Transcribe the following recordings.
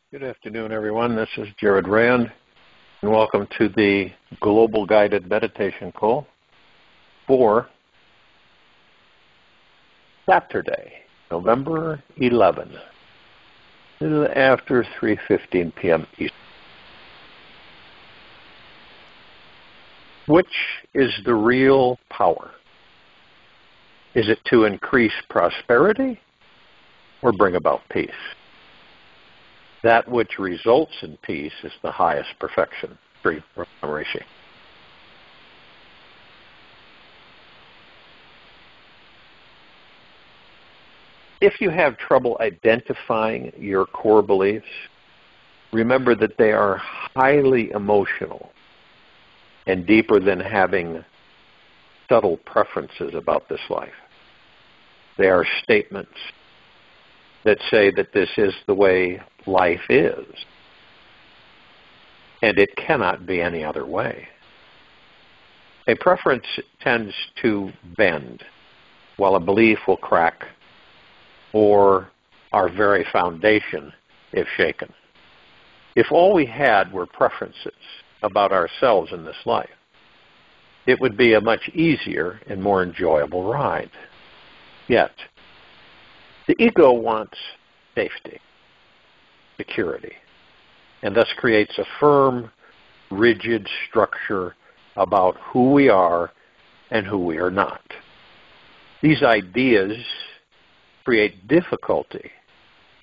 Good afternoon, everyone. This is Jared Rand, and welcome to the Global Guided Meditation Call for Saturday, November 11, a little after 3:15 p.m. Eastern. Which is the real power? Is it to increase prosperity or bring about peace? That which results in peace is the highest perfection, Sri Rishi. If you have trouble identifying your core beliefs, remember that they are highly emotional and deeper than having subtle preferences about this life. They are statements that say that this is the way life is, and it cannot be any other way. A preference tends to bend, while a belief will crack, or our very foundation if shaken. If all we had were preferences about ourselves in this life, it would be a much easier and more enjoyable ride. Yet, the ego wants safety, security, and thus creates a firm, rigid structure about who we are and who we are not. These ideas create difficulty,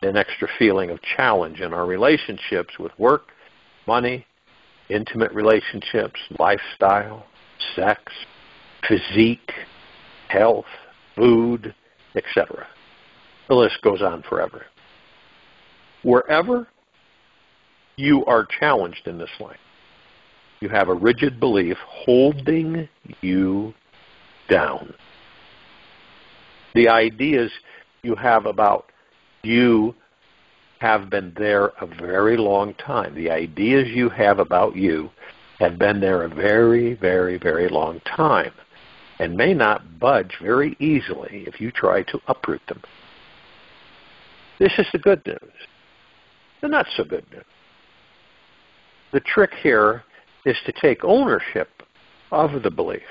an extra feeling of challenge in our relationships with work, money, intimate relationships, lifestyle, sex, physique, health, food, etc. The list goes on forever. Wherever you are challenged in this life, you have a rigid belief holding you down. The ideas you have about you have been there a very long time. The ideas you have about you have been there a very, very, very long time and may not budge very easily if you try to uproot them. This is the good news. The not so good news. The trick here is to take ownership of the belief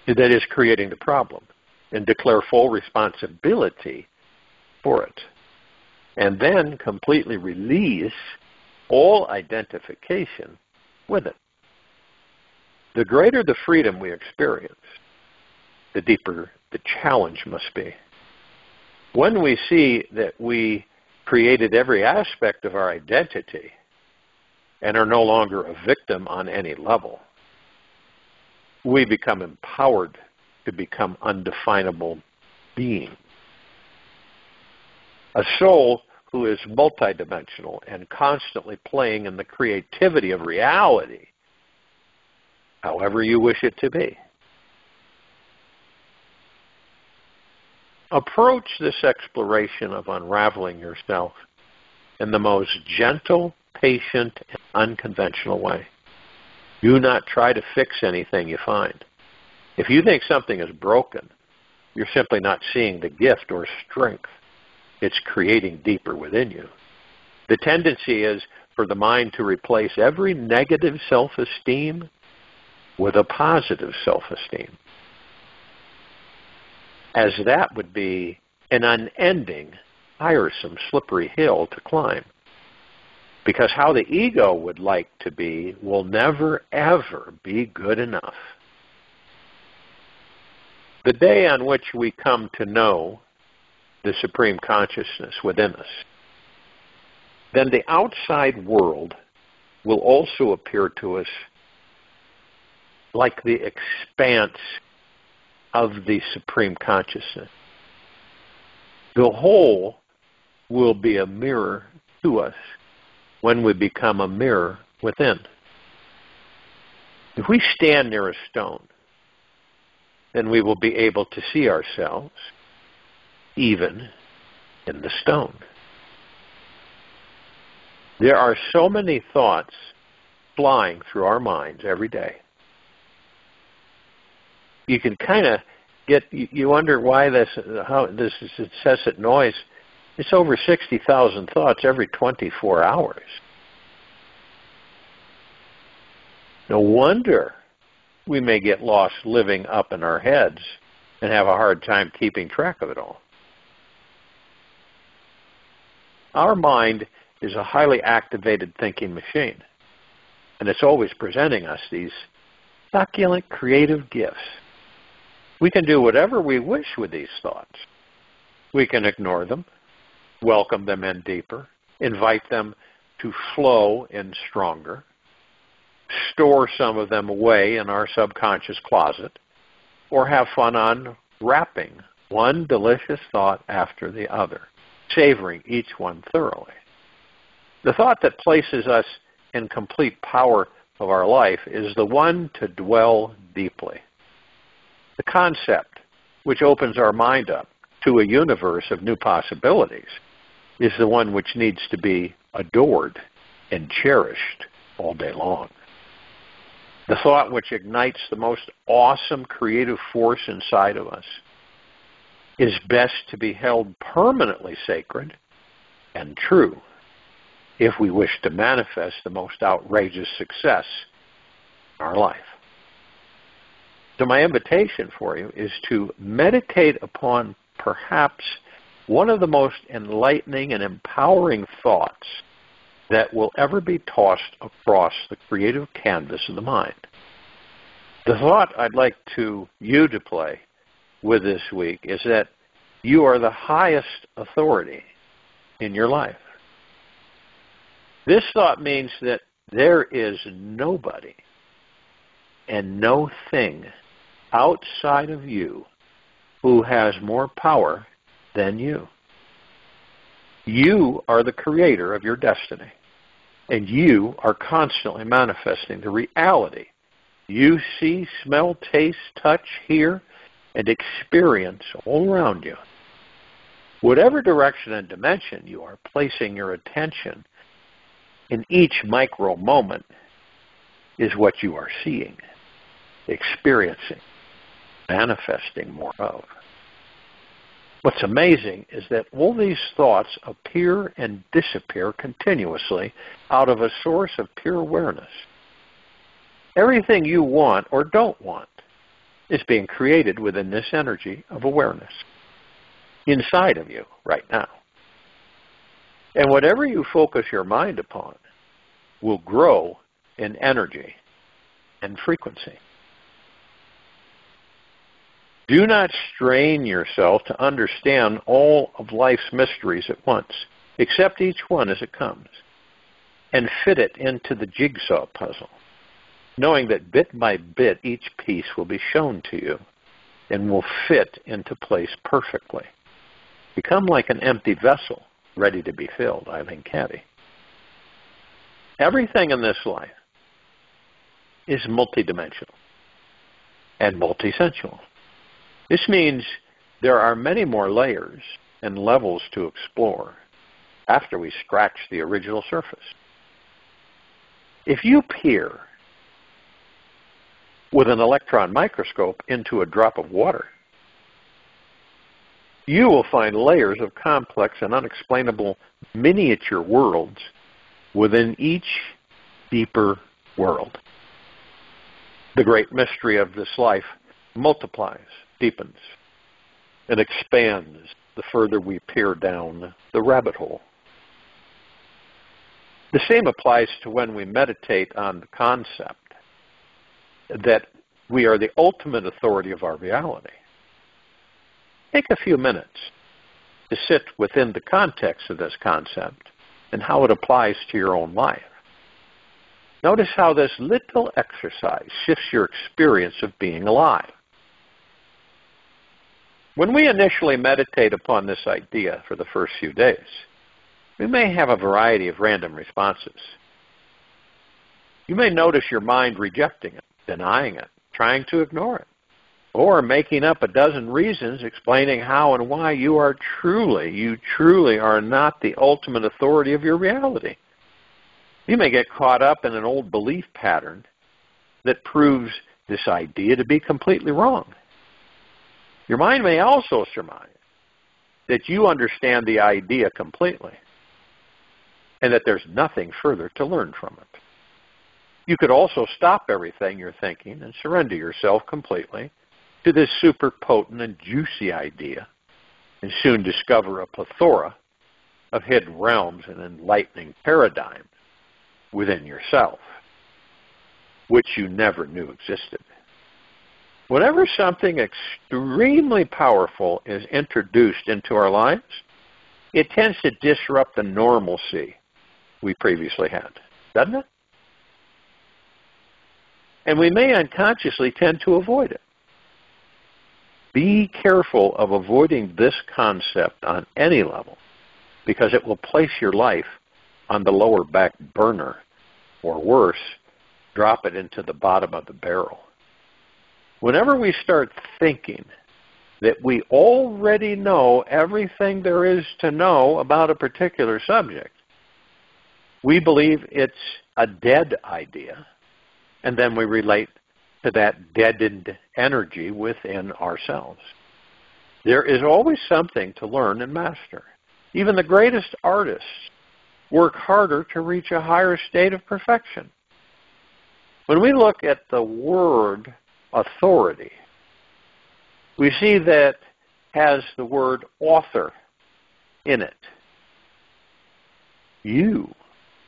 that is creating the problem and declare full responsibility for it, and then completely release all identification with it. The greater the freedom we experience, the deeper the challenge must be. When we see that we created every aspect of our identity and are no longer a victim on any level, we become empowered to become undefinable beings. A soul who is multidimensional and constantly playing in the creativity of reality, however you wish it to be. Approach this exploration of unraveling yourself in the most gentle, patient, and unconventional way. Do not try to fix anything you find. If you think something is broken, you're simply not seeing the gift or strength it's creating deeper within you. The tendency is for the mind to replace every negative self-esteem with a positive self-esteem, as that would be an unending, tiresome, slippery hill to climb. Because how the ego would like to be will never, ever be good enough. The day on which we come to know the Supreme Consciousness within us, then the outside world will also appear to us like the expanse of the Supreme Consciousness. The whole will be a mirror to us when we become a mirror within. If we stand near a stone, then we will be able to see ourselves even in the stone. There are so many thoughts flying through our minds every day. You can kind of you wonder why how this incessant noise It's over 60,000 thoughts every 24 hours. No wonder we may get lost living up in our heads and have a hard time keeping track of it all. Our mind is a highly activated thinking machine, and it's always presenting us these succulent creative gifts. We can do whatever we wish with these thoughts. We can ignore them, welcome them in deeper, invite them to flow in stronger, store some of them away in our subconscious closet, or have fun unwrapping one delicious thought after the other, savoring each one thoroughly. The thought that places us in complete power of our life is the one to dwell deeply. The concept which opens our mind up to a universe of new possibilities is the one which needs to be adored and cherished all day long. The thought which ignites the most awesome creative force inside of us is best to be held permanently sacred and true if we wish to manifest the most outrageous success in our life. So my invitation for you is to meditate upon perhaps one of the most enlightening and empowering thoughts that will ever be tossed across the creative canvas of the mind. The thought I'd like you to play with this week is that you are the highest authority in your life. This thought means that there is nobody and no thing outside of you who has more power than you. You are the creator of your destiny, and you are constantly manifesting the reality you see, smell, taste, touch, hear, and experience all around you. Whatever direction and dimension you are placing your attention in each micro moment is what you are seeing, experiencing, manifesting more of. What's amazing is that all these thoughts appear and disappear continuously out of a source of pure awareness. Everything you want or don't want is being created within this energy of awareness inside of you right now. And whatever you focus your mind upon will grow in energy and frequency. Do not strain yourself to understand all of life's mysteries at once. Accept each one as it comes and fit it into the jigsaw puzzle, knowing that bit by bit each piece will be shown to you and will fit into place perfectly. Become like an empty vessel ready to be filled, Eileen Caddy. Everything in this life is multidimensional and multisensual. This means there are many more layers and levels to explore after we scratch the original surface. If you peer with an electron microscope into a drop of water, you will find layers of complex and unexplainable miniature worlds within each deeper world. The great mystery of this life multiplies, deepens, and expands the further we peer down the rabbit hole. The same applies to when we meditate on the concept that we are the ultimate authority of our reality. Take a few minutes to sit within the context of this concept and how it applies to your own life. Notice how this little exercise shifts your experience of being alive. When we initially meditate upon this idea for the first few days, we may have a variety of random responses. You may notice your mind rejecting it, denying it, trying to ignore it, or making up a dozen reasons explaining how and why you truly are not the ultimate authority of your reality. You may get caught up in an old belief pattern that proves this idea to be completely wrong. Your mind may also surmise that you understand the idea completely and that there's nothing further to learn from it. You could also stop everything you're thinking and surrender yourself completely to this super potent and juicy idea and soon discover a plethora of hidden realms and enlightening paradigms within yourself, which you never knew existed. Whenever something extremely powerful is introduced into our lives, it tends to disrupt the normalcy we previously had, doesn't it? And we may unconsciously tend to avoid it. Be careful of avoiding this concept on any level, because it will place your life on the lower back burner, or worse, drop it into the bottom of the barrel. Whenever we start thinking that we already know everything there is to know about a particular subject, we believe it's a dead idea, and then we relate to that deadened energy within ourselves. There is always something to learn and master. Even the greatest artists work harder to reach a higher state of perfection. When we look at the word authority, we see that has the word author in it. You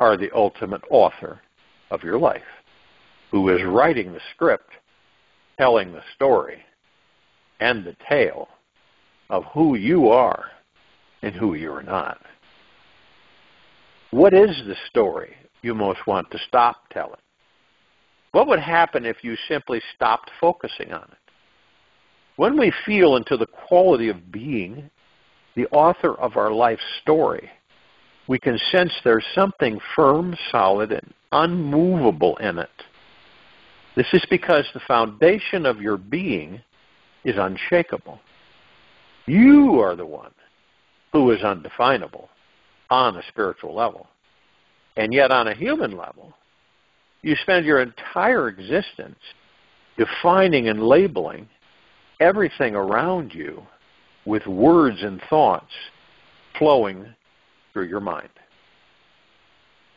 are the ultimate author of your life, who is writing the script, telling the story, and the tale of who you are and who you are not. What is the story you most want to stop telling? What would happen if you simply stopped focusing on it? When we feel into the quality of being the author of our life story, we can sense there's something firm, solid, and unmovable in it. This is because the foundation of your being is unshakable. You are the one who is undefinable on a spiritual level. And yet on a human level, you spend your entire existence defining and labeling everything around you with words and thoughts flowing through your mind.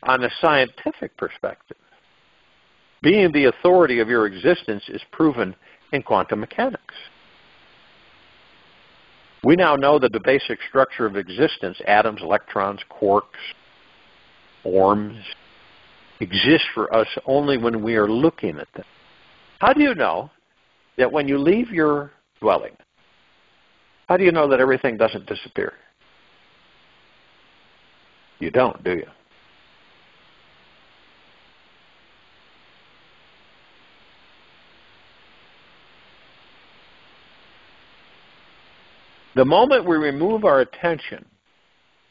On a scientific perspective, being the authority of your existence is proven in quantum mechanics. We now know that the basic structure of existence, atoms, electrons, quarks, forms, exist for us only when we are looking at them. How do you know that when you leave your dwelling, how do you know that everything doesn't disappear? You don't, do you? The moment we remove our attention,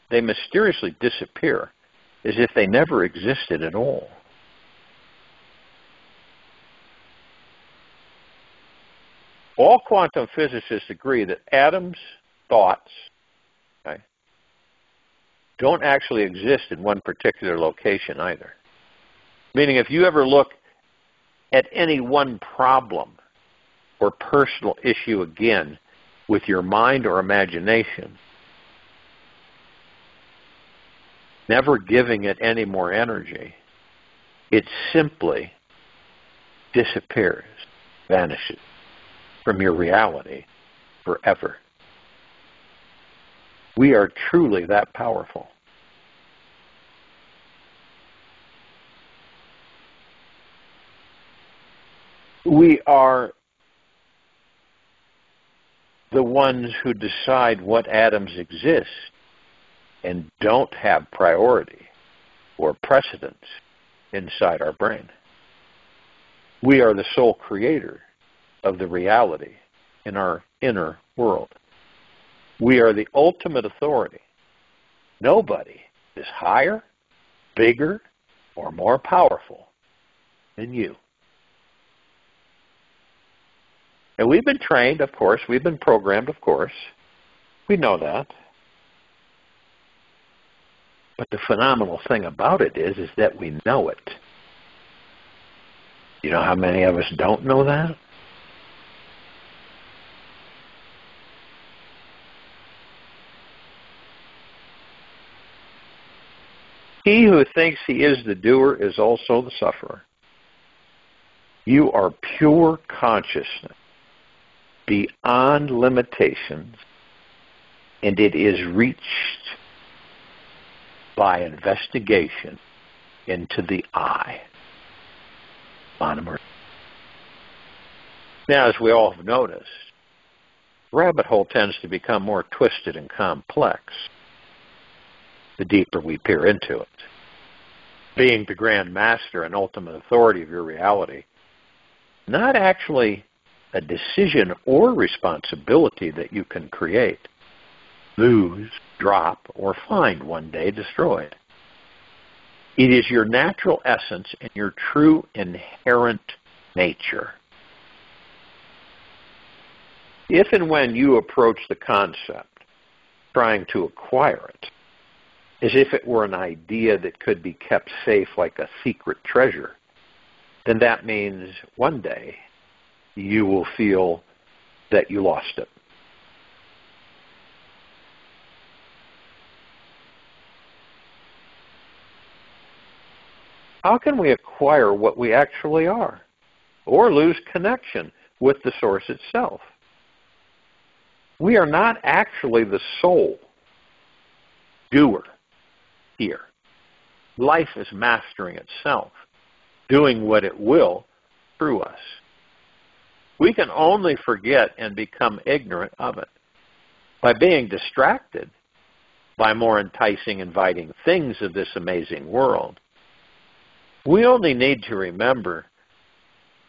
they mysteriously disappear as if they never existed at all. All quantum physicists agree that atoms, thoughts, okay, don't actually exist in one particular location either. Meaning if you ever look at any one problem or personal issue again with your mind or imagination, never giving it any more energy, it simply disappears, vanishes from your reality forever. We are truly that powerful. We are the ones who decide what atoms exist and don't have priority or precedence inside our brain. We are the sole creator of the reality in our inner world. We are the ultimate authority. Nobody is higher, bigger, or more powerful than you. And we've been trained, of course. We've been programmed, of course. We know that. But the phenomenal thing about it is that we know it. You know how many of us don't know that? He who thinks he is the doer is also the sufferer. You are pure consciousness, beyond limitations, and it is reached by investigation into the I. Now, as we all have noticed, the rabbit hole tends to become more twisted and complex the deeper we peer into it. Being the grand master and ultimate authority of your reality, not actually a decision or responsibility that you can create, lose, drop, or find one day destroyed. It is your natural essence and your true inherent nature. If and when you approach the concept, trying to acquire it, as if it were an idea that could be kept safe like a secret treasure, then that means one day you will feel that you lost it. How can we acquire what we actually are, or lose connection with the source itself? We are not actually the sole doer here. Life is mastering itself, doing what it will through us. We can only forget and become ignorant of it by being distracted by more enticing, inviting things of this amazing world. We only need to remember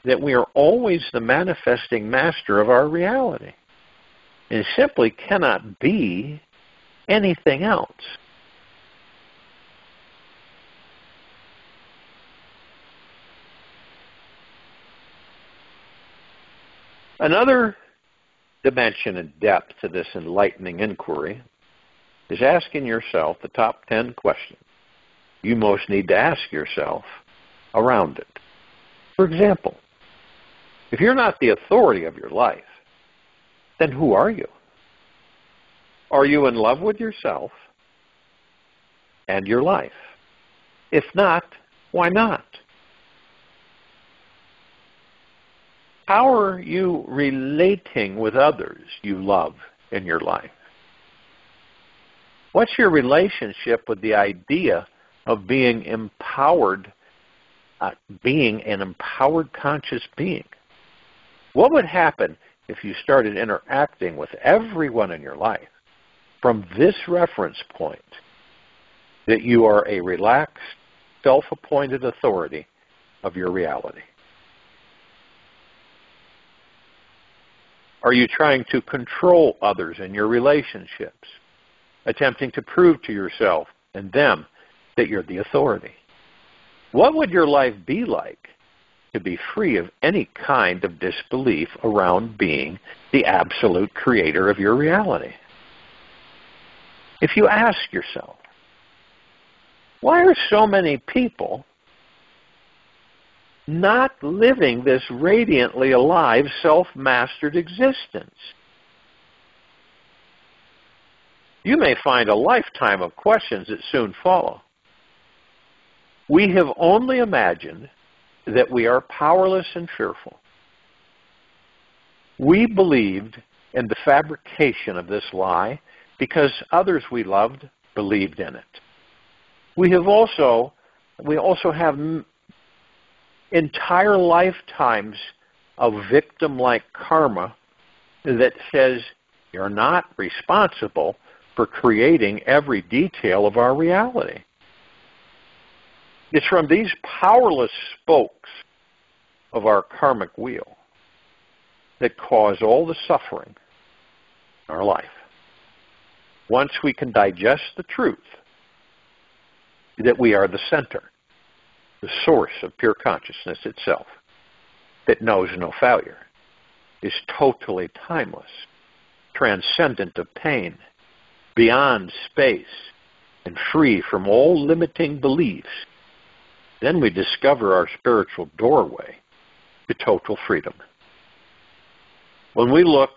that we are always the manifesting master of our reality. It simply cannot be anything else. Another dimension and depth to this enlightening inquiry is asking yourself the top 10 questions you most need to ask yourself around it. For example, if you're not the authority of your life, then who are you? Are you in love with yourself and your life? If not, why not? How are you relating with others you love in your life? What's your relationship with the idea of being empowered, being an empowered conscious being? What would happen if you started interacting with everyone in your life from this reference point, that you are a relaxed, self-appointed authority of your reality? Are you trying to control others in your relationships, attempting to prove to yourself and them that you're the authority? What would your life be like to be free of any kind of disbelief around being the absolute creator of your reality? If you ask yourself, why are so many people not living this radiantly alive, self-mastered existence? You may find a lifetime of questions that soon follow. We have only imagined that we are powerless and fearful. We believed in the fabrication of this lie because others we loved believed in it. We also have entire lifetimes of victim-like karma that says you're not responsible for creating every detail of our reality. It's from these powerless spokes of our karmic wheel that cause all the suffering in our life. Once we can digest the truth that we are the center, the source of pure consciousness itself, that knows no failure, is totally timeless, transcendent of pain, beyond space, and free from all limiting beliefs, then we discover our spiritual doorway to total freedom. When we look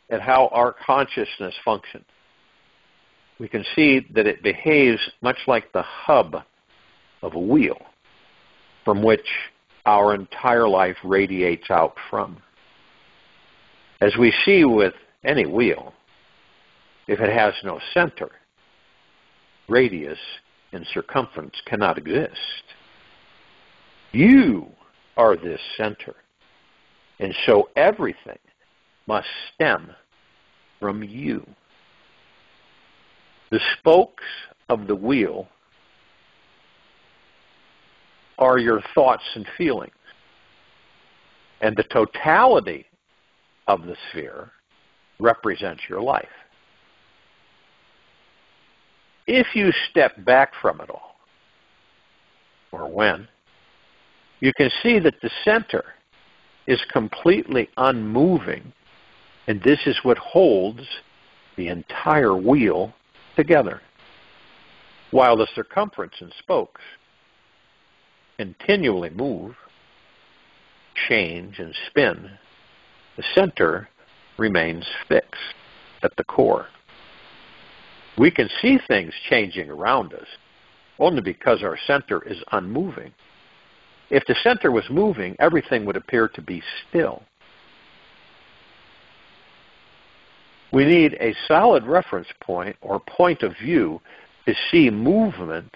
at how our consciousness functions, we can see that it behaves much like the hub of a wheel from which our entire life radiates out from. As we see with any wheel, if it has no center, radius and circumference cannot exist. You are this center, and so everything must stem from you. The spokes of the wheel are your thoughts and feelings, and the totality of the sphere represents your life. If you step back from it all, or when, you can see that the center is completely unmoving, and this is what holds the entire wheel together, while the circumference and spokes continually move, change, and spin. The center remains fixed at the core. We can see things changing around us only because our center is unmoving. If the center was moving, everything would appear to be still. We need a solid reference point or point of view to see movement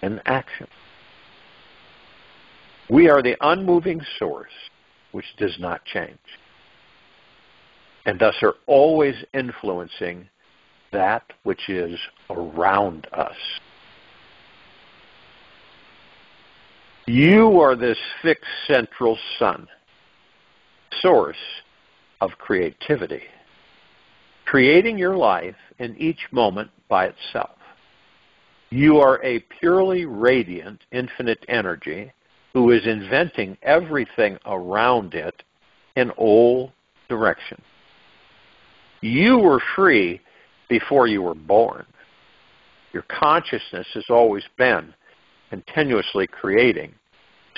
and action. We are the unmoving source which does not change, and thus are always influencing that which is around us. You are this fixed central sun, source of creativity, creating your life in each moment by itself. You are a purely radiant, infinite energy who is inventing everything around it in all directions. You were free before you were born. Your consciousness has always been continuously creating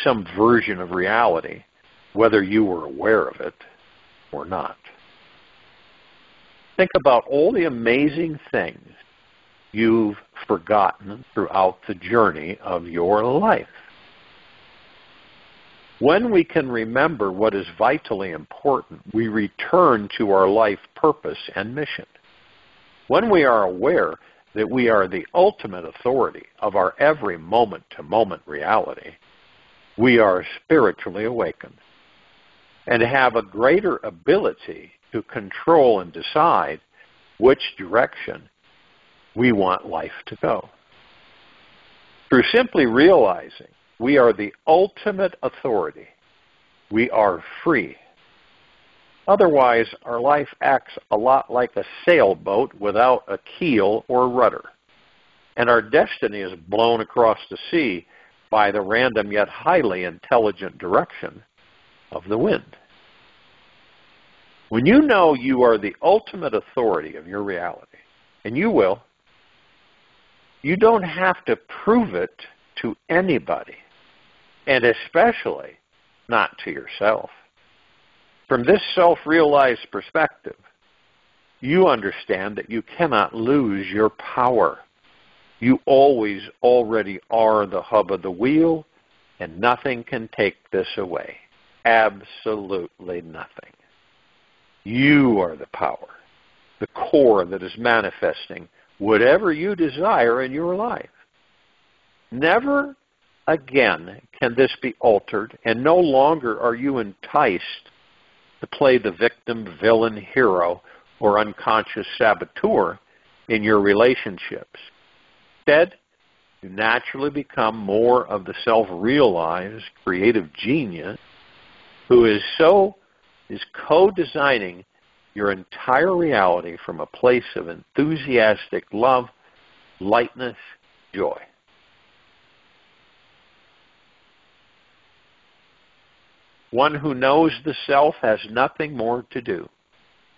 some version of reality, whether you were aware of it or not. Think about all the amazing things you've forgotten throughout the journey of your life. When we can remember what is vitally important, we return to our life purpose and mission. When we are aware that we are the ultimate authority of our every moment-to-moment reality, we are spiritually awakened and have a greater ability to control and decide which direction we want life to go. Through simply realizing we are the ultimate authority, we are free. Otherwise, our life acts a lot like a sailboat without a keel or rudder, and our destiny is blown across the sea by the random yet highly intelligent direction of the wind. When you know you are the ultimate authority of your reality, and you will, you don't have to prove it to anybody, and especially not to yourself. From this self-realized perspective, you understand that you cannot lose your power. You always already are the hub of the wheel, and nothing can take this away. Absolutely nothing. You are the power, the core that is manifesting whatever you desire in your life. Never again can this be altered, and no longer are you enticed to play the victim, villain, hero, or unconscious saboteur in your relationships. Instead, you naturally become more of the self-realized creative genius who is co-designing your entire reality from a place of enthusiastic love, lightness, joy. One who knows the self has nothing more to do,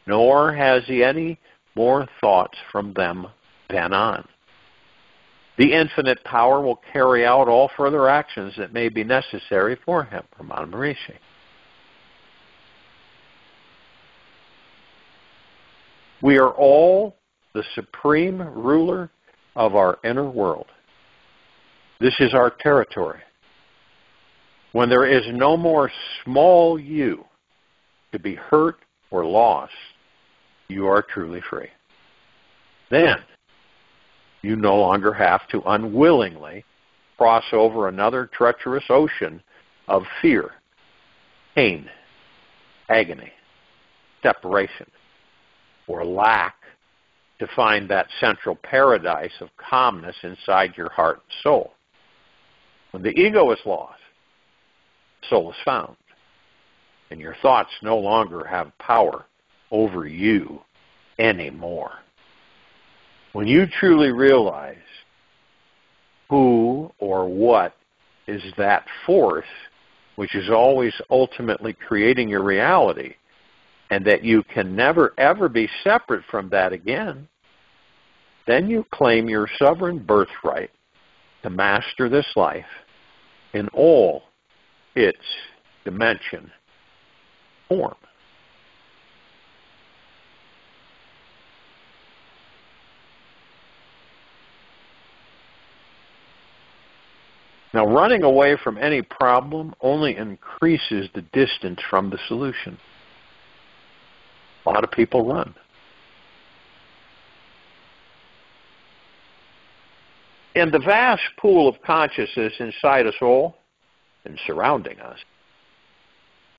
nor has he any more thoughts from them than on. The infinite power will carry out all further actions that may be necessary for him, Ramana Maharishi. We are all the supreme ruler of our inner world. This is our territory. When there is no more small you to be hurt or lost, you are truly free. Then, you no longer have to unwillingly cross over another treacherous ocean of fear, pain, agony, separation, or lack to find that central paradise of calmness inside your heart and soul. When the ego is lost, soul is found, and your thoughts no longer have power over you anymore. When you truly realize who or what is that force which is always ultimately creating your reality, and that you can never ever be separate from that again, then you claim your sovereign birthright to master this life in all its dimension, form. Now, running away from any problem only increases the distance from the solution. A lot of people run. In the vast pool of consciousness inside us all and surrounding us,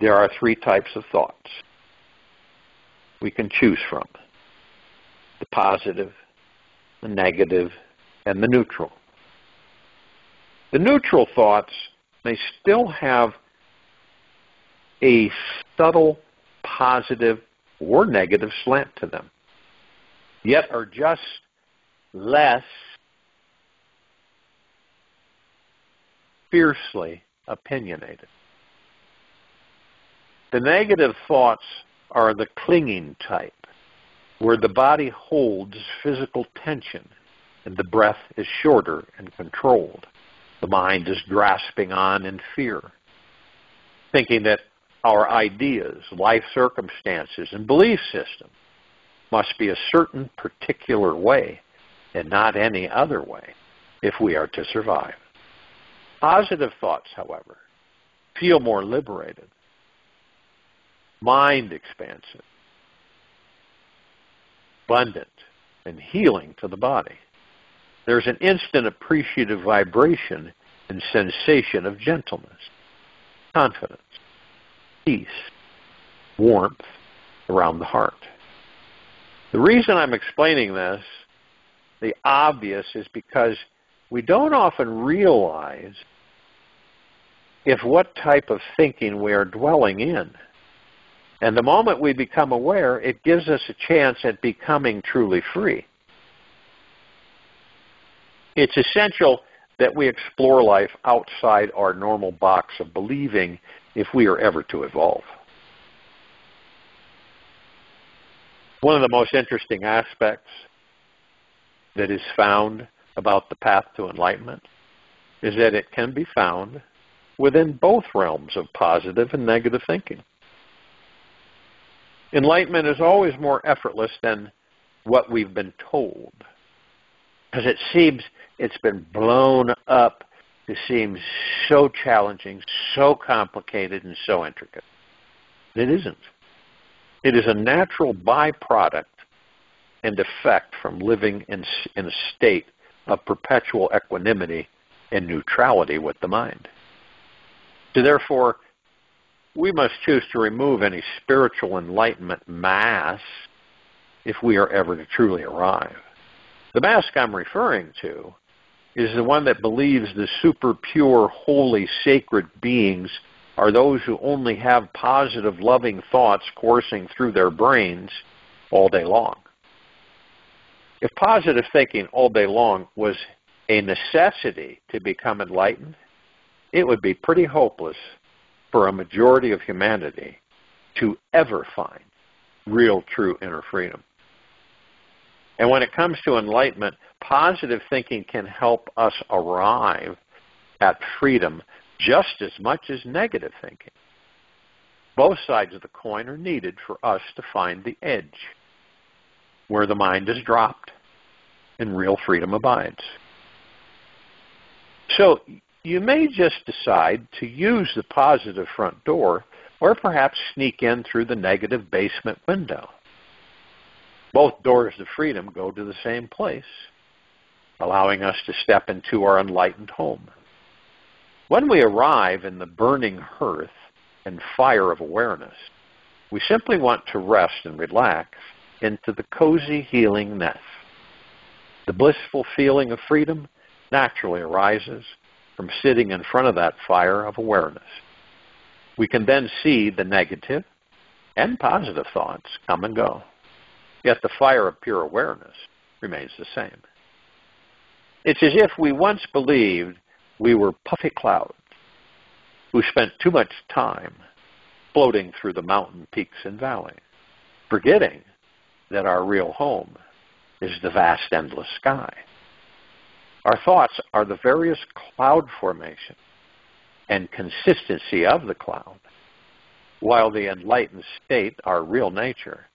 there are three types of thoughts we can choose from: the positive, the negative, and the neutral. The neutral thoughts may still have a subtle positive or negative slant to them, yet are just less fiercely opinionated. The negative thoughts are the clinging type, where the body holds physical tension and the breath is shorter and controlled. The mind is grasping on in fear, thinking that our ideas, life circumstances, and belief system must be a certain particular way and not any other way if we are to survive. Positive thoughts, however, feel more liberated, mind expansive, abundant, and healing to the body. There's an instant appreciative vibration and sensation of gentleness, confidence, peace, warmth around the heart. The reason I'm explaining this, the obvious, is because we don't often realize what type of thinking we are dwelling in. And the moment we become aware, it gives us a chance at becoming truly free. It's essential that we explore life outside our normal box of believing if we are ever to evolve. One of the most interesting aspects that is found about the path to enlightenment is that it can be found within both realms of positive and negative thinking. Enlightenment is always more effortless than what we've been told, because it seems it's been blown up to seem so challenging, so complicated, and so intricate. It isn't. It is a natural byproduct and effect from living in a state of perpetual equanimity and neutrality with the mind. So therefore, we must choose to remove any spiritual enlightenment mask if we are ever to truly arrive. The mask I'm referring to is the one that believes the super pure, holy, sacred beings are those who only have positive, loving thoughts coursing through their brains all day long. If positive thinking all day long was a necessity to become enlightened, it would be pretty hopeless for a majority of humanity to ever find real, true inner freedom. And when it comes to enlightenment, positive thinking can help us arrive at freedom just as much as negative thinking. Both sides of the coin are needed for us to find the edge, where the mind is dropped and real freedom abides. So you may just decide to use the positive front door or perhaps sneak in through the negative basement window. Both doors to freedom go to the same place, allowing us to step into our enlightened home. When we arrive in the burning hearth and fire of awareness, we simply want to rest and relax into the cozy healing nest. The blissful feeling of freedom naturally arises from sitting in front of that fire of awareness. We can then see the negative and positive thoughts come and go, yet the fire of pure awareness remains the same. It's as if we once believed we were puffy clouds who spent too much time floating through the mountain peaks and valleys, forgetting that our real home is the vast, endless sky. Our thoughts are the various cloud formation and consistency of the cloud, while the enlightened state, our real nature,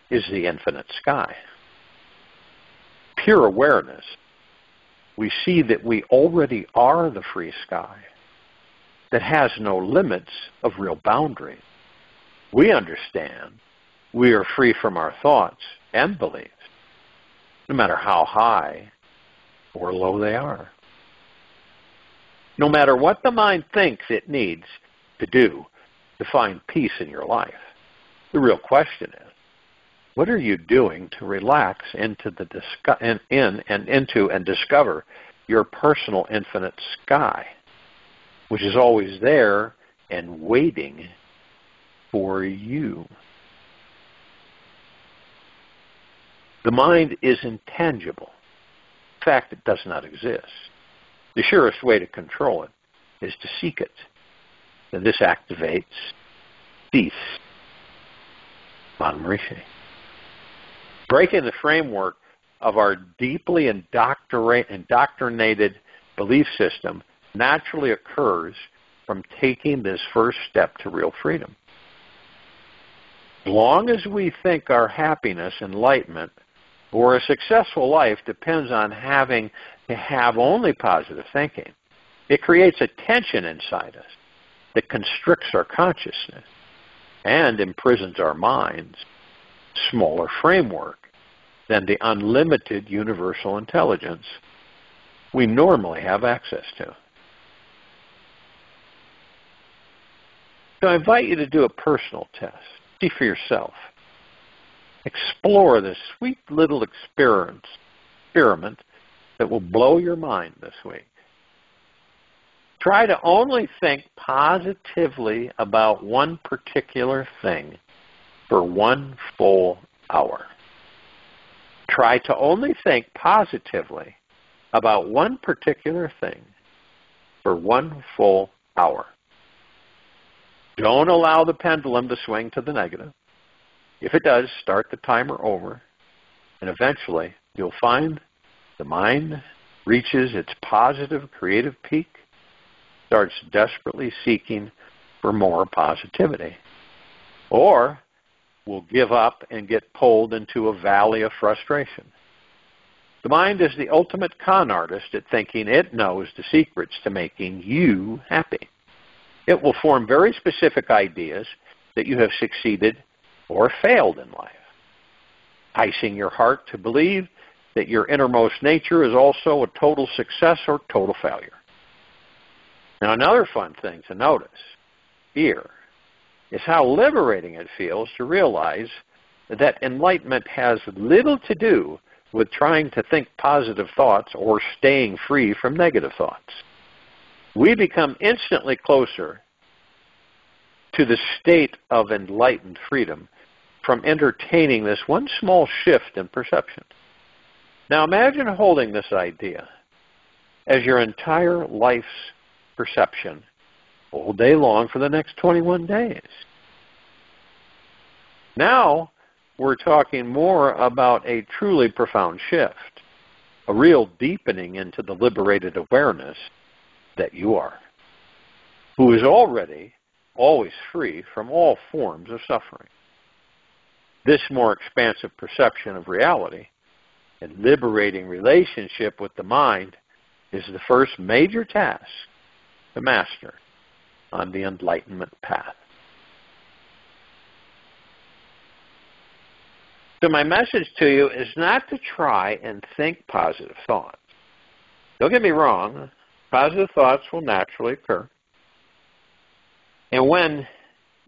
is the infinite sky. Pure awareness, we see that we already are the free sky that has no limits of real boundaries. We understand we are free from our thoughts and beliefs, no matter how high or low they are. No matter what the mind thinks it needs to do to find peace in your life, the real question is, what are you doing to relax into and discover your personal infinite sky, which is always there and waiting for you? The mind is intangible. In fact, it does not exist. The surest way to control it is to seek it. And this activates peace. Maharishi. Breaking the framework of our deeply indoctrinated belief system naturally occurs from taking this first step to real freedom. As long as we think our happiness, enlightenment, or a successful life depends on having to have only positive thinking, it creates a tension inside us that constricts our consciousness and imprisons our mind's smaller framework than the unlimited universal intelligence we normally have access to. So I invite you to do a personal test. See for yourself. Explore this sweet little experiment that will blow your mind this week. Try to only think positively about one particular thing for 1 full hour. Try to only think positively about one particular thing for 1 full hour. Don't allow the pendulum to swing to the negative. If it does, start the timer over, and eventually you'll find the mind reaches its positive creative peak, starts desperately seeking for more positivity, or will give up and get pulled into a valley of frustration. The mind is the ultimate con artist at thinking it knows the secrets to making you happy. It will form very specific ideas that you have succeeded or failed in life, enticing your heart to believe that your innermost nature is also a total success or total failure. Now, another fun thing to notice here is how liberating it feels to realize that enlightenment has little to do with trying to think positive thoughts or staying free from negative thoughts. We become instantly closer to the state of enlightened freedom from entertaining this one small shift in perception. Now imagine holding this idea as your entire life's perception all day long for the next 21 days. Now we're talking more about a truly profound shift, a real deepening into the liberated awareness that you are, who is already always free from all forms of suffering. This more expansive perception of reality and liberating relationship with the mind is the first major task to master on the enlightenment path. So my message to you is not to try and think positive thoughts. Don't get me wrong, positive thoughts will naturally occur. And when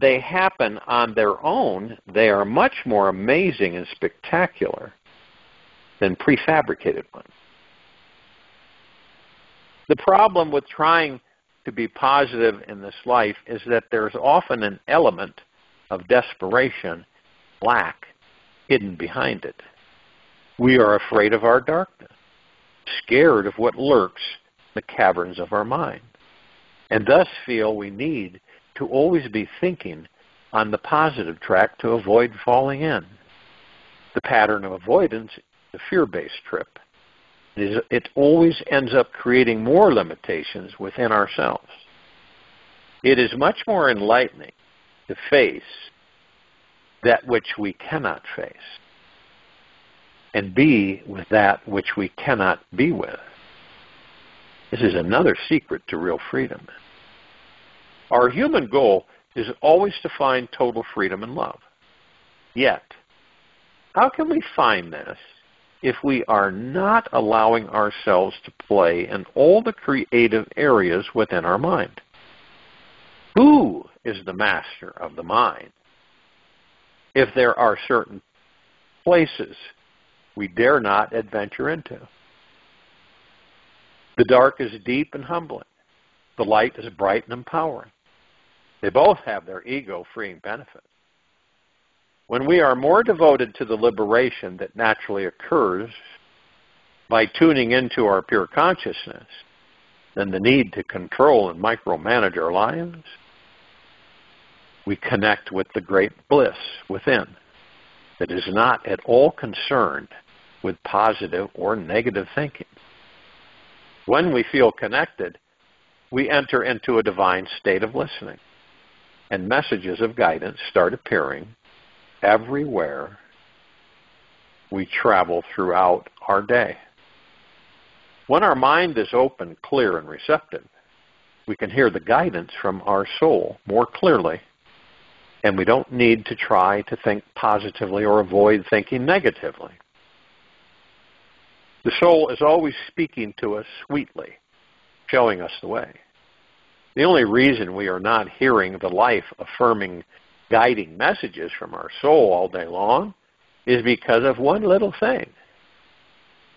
they happen on their own, they are much more amazing and spectacular than prefabricated ones. The problem with trying to be positive in this life is that there's often an element of desperation, lack, hidden behind it. We are afraid of our darkness, scared of what lurks in the caverns of our mind, and thus feel we need to always be thinking on the positive track to avoid falling in. The pattern of avoidance is a fear-based trip. It always ends up creating more limitations within ourselves. It is much more enlightening to face that which we cannot face and be with that which we cannot be with. This is another secret to real freedom. Our human goal is always to find total freedom and love. Yet, how can we find this if we are not allowing ourselves to play in all the creative areas within our mind? Who is the master of the mind if there are certain places we dare not adventure into? The dark is deep and humbling. The light is bright and empowering. They both have their ego-freeing benefits. When we are more devoted to the liberation that naturally occurs by tuning into our pure consciousness than the need to control and micromanage our lives, we connect with the great bliss within that is not at all concerned with positive or negative thinking. When we feel connected, we enter into a divine state of listening, and messages of guidance start appearing everywhere we travel throughout our day. When our mind is open, clear, and receptive, we can hear the guidance from our soul more clearly, and we don't need to try to think positively or avoid thinking negatively. The soul is always speaking to us sweetly, showing us the way. The only reason we are not hearing the life-affirming, guiding messages from our soul all day long is because of one little thing.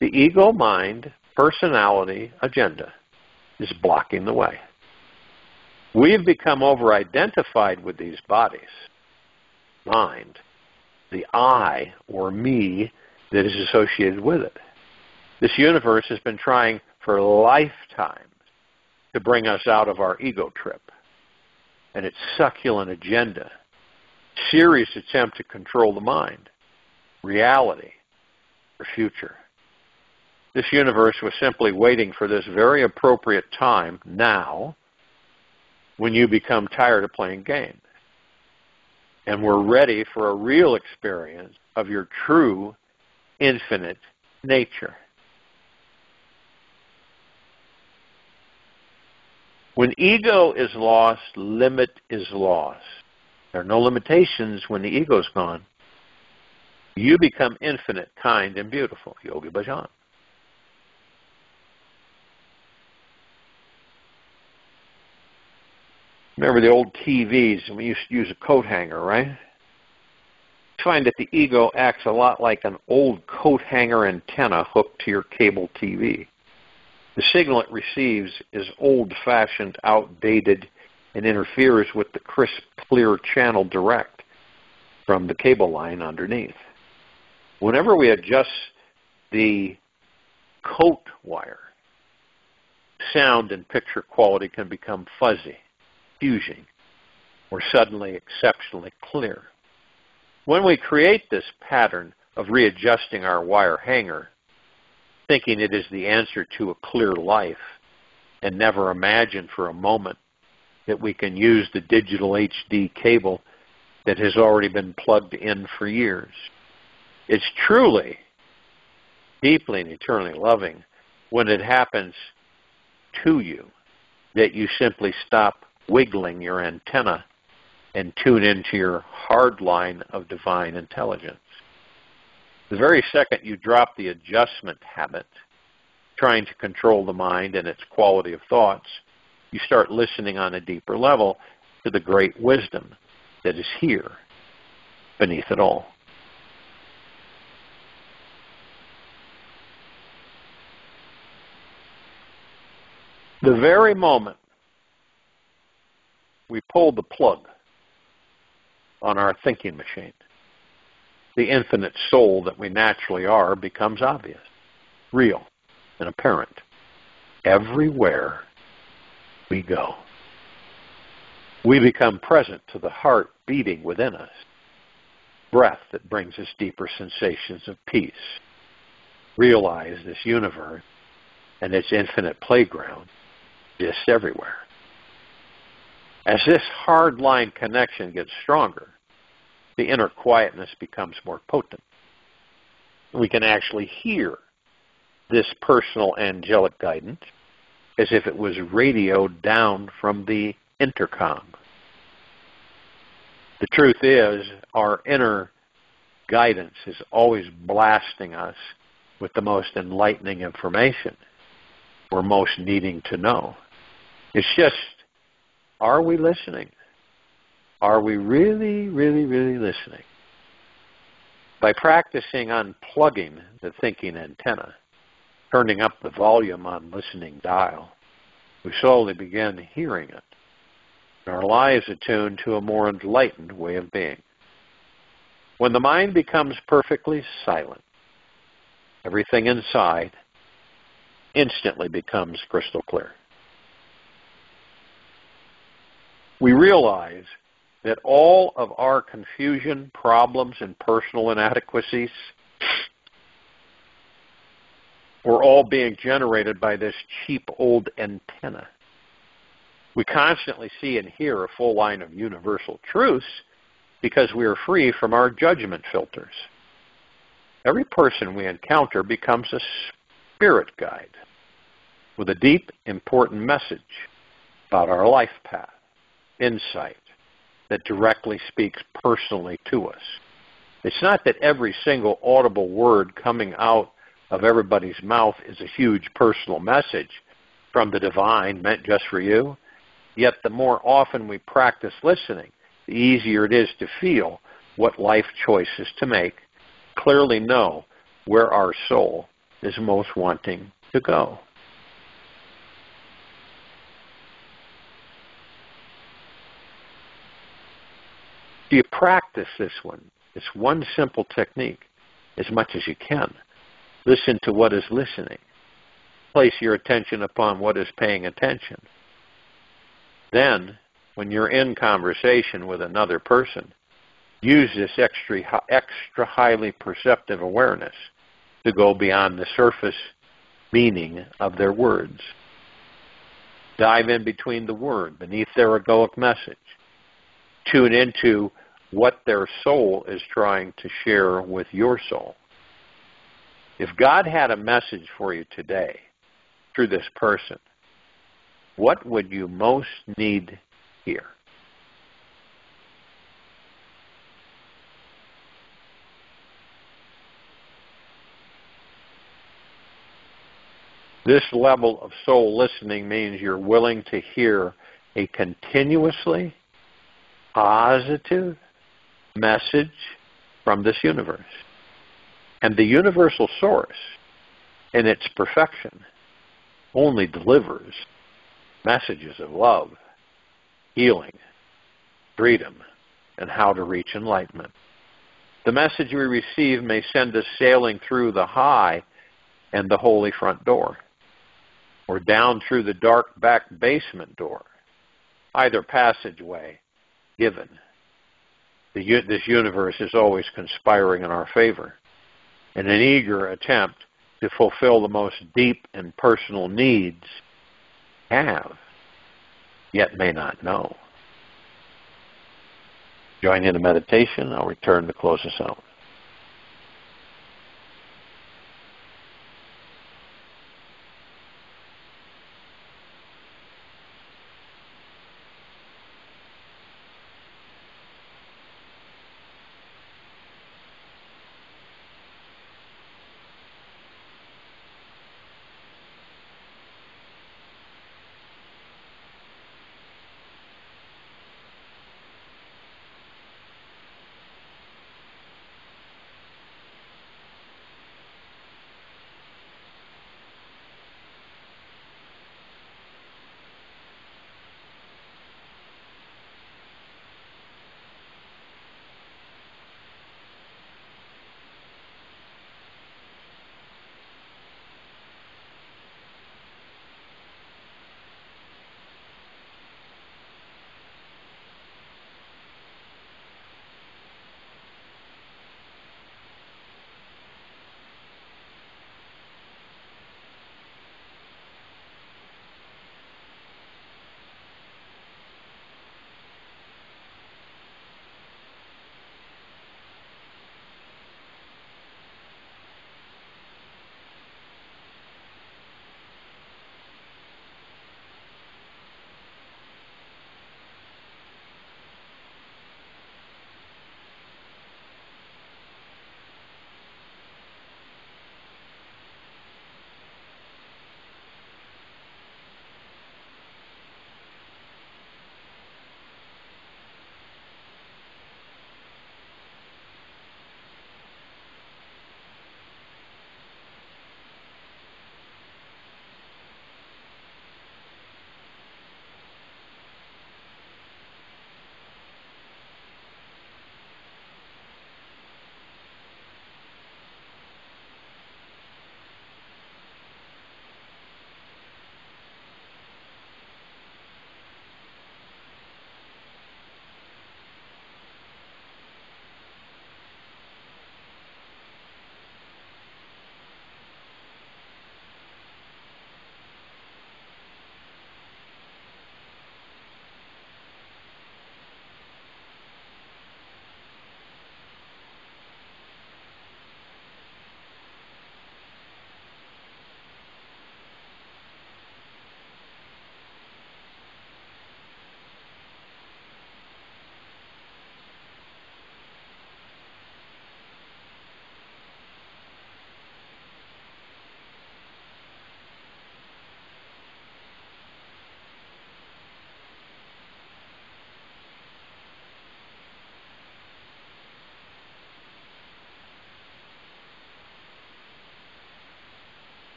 The ego mind personality agenda is blocking the way. We've become over-identified with these bodies, mind, the I or me that is associated with it. This universe has been trying for lifetimes to bring us out of our ego trip and its succulent agenda, serious attempt to control the mind, reality, or future. This universe was simply waiting for this very appropriate time now when you become tired of playing games and we're ready for a real experience of your true infinite nature. When ego is lost, limit is lost. There are no limitations when the ego's gone. You become infinite, kind, and beautiful. Yogi Bhajan. Remember the old TVs, and we used to use a coat hanger, right? You find that the ego acts a lot like an old coat hanger antenna hooked to your cable TV. The signal it receives is old-fashioned, outdated, and interferes with the crisp, clear channel direct from the cable line underneath. Whenever we adjust the coat wire, sound and picture quality can become fuzzy, fusing, or suddenly exceptionally clear. When we create this pattern of readjusting our wire hanger, thinking it is the answer to a clear life, and never imagine for a moment that we can use the digital HD cable that has already been plugged in for years. It's truly, deeply and eternally loving when it happens to you that you simply stop wiggling your antenna and tune into your hard line of divine intelligence. The very second you drop the adjustment habit, trying to control the mind and its quality of thoughts, you start listening on a deeper level to the great wisdom that is here beneath it all. The very moment we pull the plug on our thinking machine, the infinite soul that we naturally are becomes obvious, real, and apparent everywhere we go. We become present to the heart beating within us, breath that brings us deeper sensations of peace. Realize this universe and its infinite playground exists everywhere. As this hard line connection gets stronger, the inner quietness becomes more potent. We can actually hear this personal angelic guidance as if it was radioed down from the intercom. The truth is, our inner guidance is always blasting us with the most enlightening information we're most needing to know. It's just, are we listening? Are we really, really, really listening? By practicing unplugging the thinking antenna, turning up the volume on listening dial, we slowly begin hearing it. And our lives attune to a more enlightened way of being. When the mind becomes perfectly silent, everything inside instantly becomes crystal clear. We realize that all of our confusion, problems, and personal inadequacies were all being generated by this cheap old antenna. We constantly see and hear a full line of universal truths because we are free from our judgment filters. Every person we encounter becomes a spirit guide with a deep, important message about our life path, insight that directly speaks personally to us. It's not that every single audible word coming out of everybody's mouth is a huge personal message from the divine meant just for you. Yet the more often we practice listening, the easier it is to feel what life choices to make, clearly know where our soul is most wanting to go. You practice this one simple technique as much as you can. Listen to what is listening. Place your attention upon what is paying attention. Then, when you're in conversation with another person, use this extra highly perceptive awareness to go beyond the surface meaning of their words. Dive in between the word, beneath their egoic message. Tune into what their soul is trying to share with your soul. If God had a message for you today through this person, what would you most need here? This level of soul listening means you're willing to hear a continuously positive message from this universe. And the universal source, in its perfection, only delivers messages of love, healing, freedom, and how to reach enlightenment. The message we receive may send us sailing through the high and the holy front door, or down through the dark back basement door, either passageway given. This universe is always conspiring in our favor in an eager attempt to fulfill the most deep and personal needs have, yet may not know. Join in the meditation. I'll return to close us out.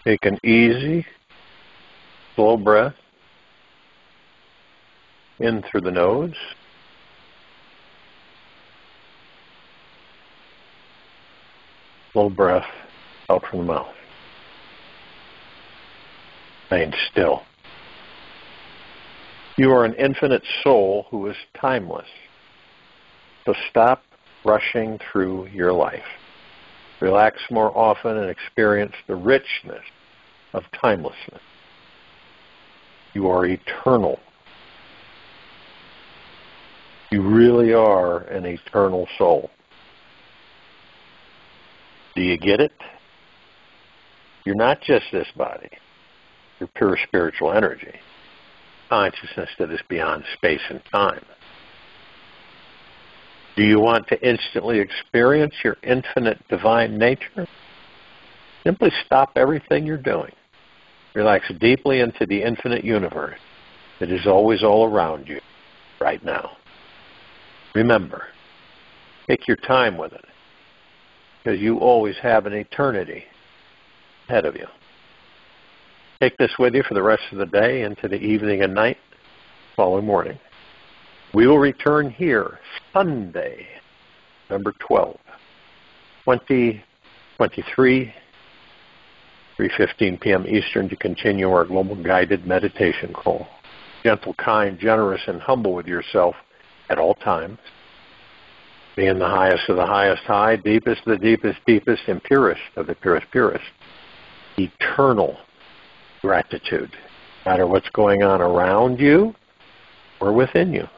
Take an easy, slow breath in through the nose. Slow breath out from the mouth. Remain still. You are an infinite soul who is timeless. So stop rushing through your life. Relax more often and experience the richness of timelessness. You are eternal. You really are an eternal soul. Do you get it? You're not just this body. You're pure spiritual energy. Consciousness that is beyond space and time. Do you want to instantly experience your infinite divine nature? Simply stop everything you're doing. Relax deeply into the infinite universe that is always all around you right now. Remember, take your time with it, because you always have an eternity ahead of you. Take this with you for the rest of the day into the evening and night, following morning. We will return here Sunday, November 12th, 2023, 3:15 p.m. Eastern, to continue our global guided meditation call. Gentle, kind, generous, and humble with yourself at all times. Being the highest of the highest high, deepest of the deepest deepest, and purest of the purest purest. Eternal gratitude, no matter what's going on around you or within you.